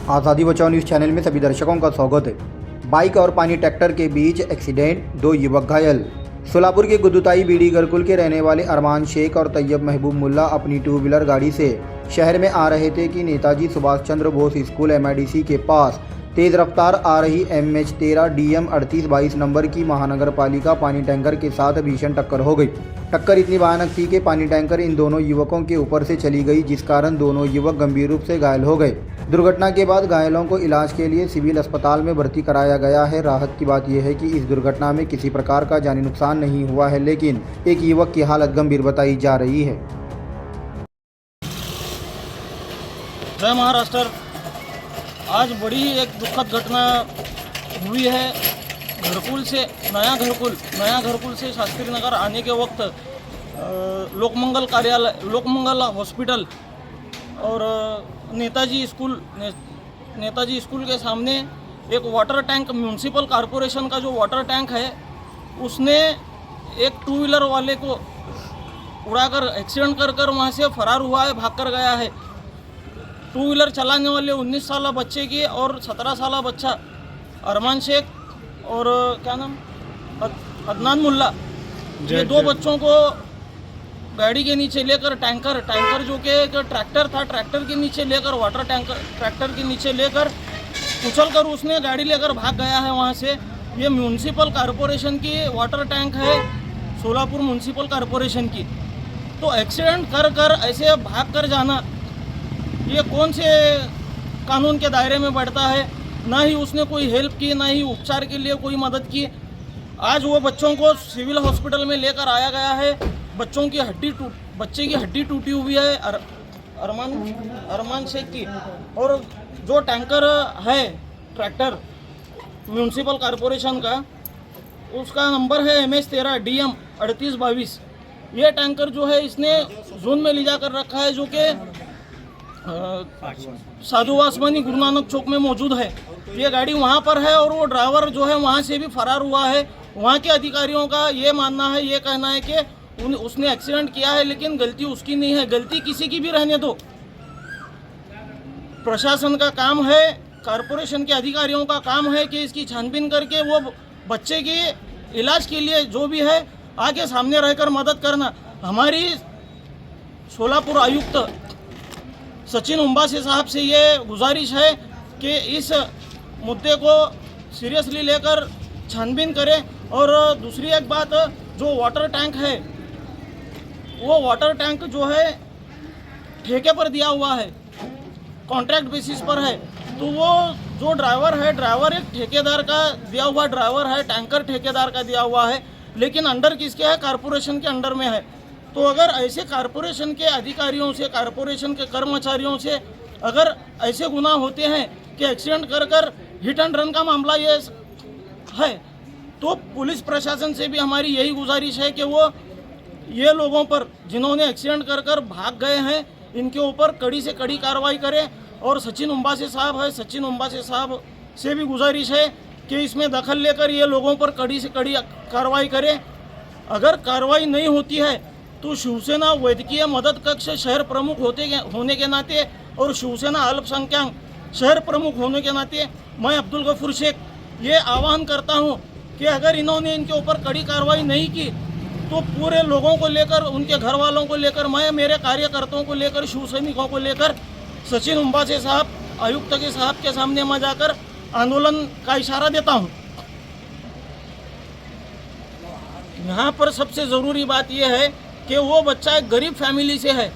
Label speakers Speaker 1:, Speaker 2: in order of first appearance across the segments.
Speaker 1: आज़ादी बचाओ news channel में सभी दर्शकों का स्वागत है। बाइक और पानी ट्रैक्टर के बीच एक्सीडेंट, 2 युवक घायल। सोलापुर के गुदुताई बीडी गरकुल के रहने वाले अरमान शेख और तैयब महबूब मुल्ला अपनी 2 व्हीलर गाड़ी से शहर में आ रहे थे कि नेताजी सुभाष चंद्र बोस स्कूल MIDC के पास तेज़ रफ्तार आ रही MH13 DM 3822 नंबर की महानगर पालिका पानी टैंकर के साथ भीषण टक्कर हो गई। टक्कर इतनी भयानक थी कि पानी टैंकर इन दोनों युवकों के ऊपर से चली गई, जिस कारण दोनों युवक गंभीर रूप से घायल हो गए। दुर्घटना के बाद घायलों को इलाज के लिए सिविल अस्पताल में भर्ती कराया गया है। राहत की बात यह है कि इस दुर्घटना में किसी प्रकार का जानी नुकसान नहीं हुआ है, लेकिन एक युवक की हालत गंभीर बताई जा रही है।
Speaker 2: जय महाराष्ट्र। आज बड़ी एक दुखद घटना हुई है। नया घरकुल से शास्त्री नगर आने के वक्त लोकमंगल हॉस्पिटल और नेताजी स्कूल के सामने एक वाटर टैंक, म्यूनसिपल कॉरपोरेशन का जो वाटर टैंक है, उसने एक 2 व्हीलर वाले को उड़ाकर एक्सीडेंट कर वहाँ से फरार हुआ है, भाग कर गया है। 2 व्हीलर चलाने वाले 19 साल बच्चे की और 17 साल बच्चा अरमान शेख और क्या नाम अदनान मुल्ला, ये 2 बच्चों को गाड़ी के नीचे लेकर टैंकर जो कि एक ट्रैक्टर था, ट्रैक्टर के नीचे लेकर वाटर टैंकर ट्रैक्टर के नीचे लेकर कुचलकर उसने गाड़ी लेकर भाग गया है वहाँ से। ये म्यूनसिपल कॉरपोरेशन की वाटर टैंक है, सोलापुर म्यूनसिपल कॉरपोरेशन की। तो एक्सीडेंट कर ऐसे भाग कर जाना, ये कौन से कानून के दायरे में बढ़ता है? ना ही उसने कोई हेल्प की, ना ही उपचार के लिए कोई मदद की। आज वो बच्चों को सिविल हॉस्पिटल में लेकर आया गया है। बच्चे की हड्डी टूटी हुई है अरमान शेख की। और जो टैंकर है ट्रैक्टर म्यूनसिपल कॉरपोरेशन का, उसका नंबर है MH13 DM 3822। ये टैंकर जो है इसने जोन में ले जाकर रखा है, जो कि साधु वासवानी गुरु नानक चौक में मौजूद है। ये गाड़ी वहाँ पर है और वो ड्राइवर जो है वहाँ से भी फरार हुआ है। वहाँ के अधिकारियों का ये मानना है, ये कहना है कि उसने एक्सीडेंट किया है, लेकिन गलती उसकी नहीं है। गलती किसी की भी रहने दो, प्रशासन का काम है, कॉरपोरेशन के अधिकारियों का काम है कि इसकी छानबीन करके वो बच्चे के इलाज के लिए जो भी है आगे सामने रहकर मदद करना। हमारी सोलापुर आयुक्त सचिन उम्बासे साहब से ये गुजारिश है कि इस मुद्दे को सीरियसली लेकर छानबीन करें। और दूसरी एक बात, जो वाटर टैंक है, वो वाटर टैंक जो है ठेके पर दिया हुआ है, कॉन्ट्रैक्ट बेसिस पर है। तो वो जो ड्राइवर एक ठेकेदार का दिया हुआ ड्राइवर है, टैंकर ठेकेदार का दिया हुआ है, लेकिन अंडर किसके है? कॉरपोरेशन के अंडर में है। तो अगर ऐसे कॉरपोरेशन के अधिकारियों से, कॉरपोरेशन के कर्मचारियों से अगर ऐसे गुनाह होते हैं कि एक्सीडेंट कर हिट एंड रन का मामला ये है, तो पुलिस प्रशासन से भी हमारी यही गुजारिश है कि वो ये लोगों पर, जिन्होंने एक्सीडेंट कर भाग गए हैं, इनके ऊपर कड़ी से कड़ी कार्रवाई करें। और सचिन उम्बासे साहब से भी गुजारिश है कि इसमें दखल लेकर ये लोगों पर कड़ी से कड़ी कार्रवाई करें। अगर कार्रवाई नहीं होती है तो शिवसेना वैद्यकीय मदद कक्ष शहर प्रमुख होने के नाते और शिवसेना अल्पसंख्यक शहर प्रमुख होने के नाते मैं अब्दुल गफूर शेख ये आह्वान करता हूं कि अगर इन्होंने इनके ऊपर कड़ी कार्रवाई नहीं की तो पूरे लोगों को लेकर, उनके घर वालों को लेकर, मैं मेरे कार्यकर्ताओं को लेकर, शिव सैनिकों को लेकर सचिन उम्बासे साहब, आयुक्त के साहब के सामने मैं जाकर आंदोलन का इशारा देता हूं। यहाँ पर सबसे ज़रूरी बात यह है कि वो बच्चा एक गरीब फैमिली से है।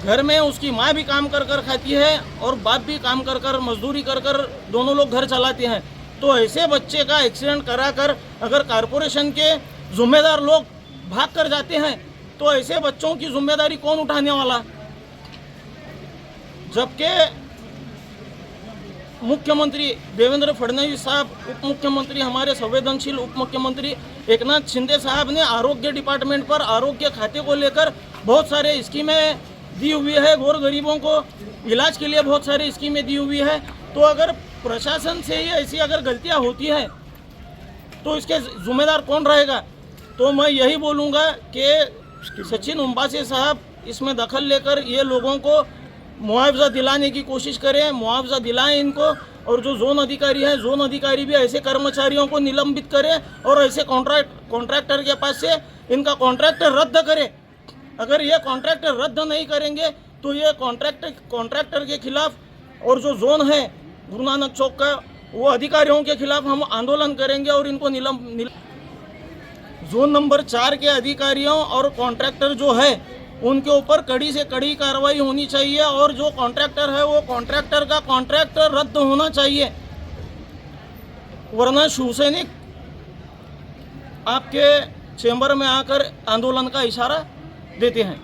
Speaker 2: घर में उसकी माँ भी काम कर खाती है और बाप भी काम कर मजदूरी कर दोनों लोग घर चलाते हैं। तो ऐसे बच्चे का एक्सीडेंट कराकर अगर कॉरपोरेशन के जिम्मेदार लोग भाग कर जाते हैं तो ऐसे बच्चों की जिम्मेदारी कौन उठाने वाला? जबकि मुख्यमंत्री देवेंद्र फडणवीस साहब, उप मुख्यमंत्री, हमारे संवेदनशील उप मुख्यमंत्री एकनाथ शिंदे साहब ने आरोग्य डिपार्टमेंट पर, आरोग्य खाते को लेकर बहुत सारे स्कीमें दी हुई है। गोर गरीबों को इलाज के लिए बहुत सारी स्कीमें दी हुई है। तो अगर प्रशासन से ही ऐसी अगर गलतियां होती हैं तो इसके जिम्मेदार कौन रहेगा? तो मैं यही बोलूँगा कि सचिन उम्बासे साहब इसमें दखल लेकर ये लोगों को मुआवजा दिलाने की कोशिश करें, मुआवजा दिलाएं इनको। और जो जोन अधिकारी हैं, जोन अधिकारी भी ऐसे कर्मचारियों को निलंबित करें और ऐसे कॉन्ट्रैक्टर के पास से इनका कॉन्ट्रैक्ट रद्द करें। अगर ये कॉन्ट्रैक्ट रद्द नहीं करेंगे तो ये कॉन्ट्रैक्टर के खिलाफ और जो जोन है गुरु नानक चौक का, वो अधिकारियों के खिलाफ हम आंदोलन करेंगे और इनको जोन नंबर 4 के अधिकारियों और कॉन्ट्रैक्टर जो है उनके ऊपर कड़ी से कड़ी कार्रवाई होनी चाहिए। और जो कॉन्ट्रैक्टर है वो कॉन्ट्रैक्टर का कॉन्ट्रैक्ट रद्द होना चाहिए, वरना शिवसैनिक आपके चेंबर में आकर आंदोलन का इशारा देते हैं।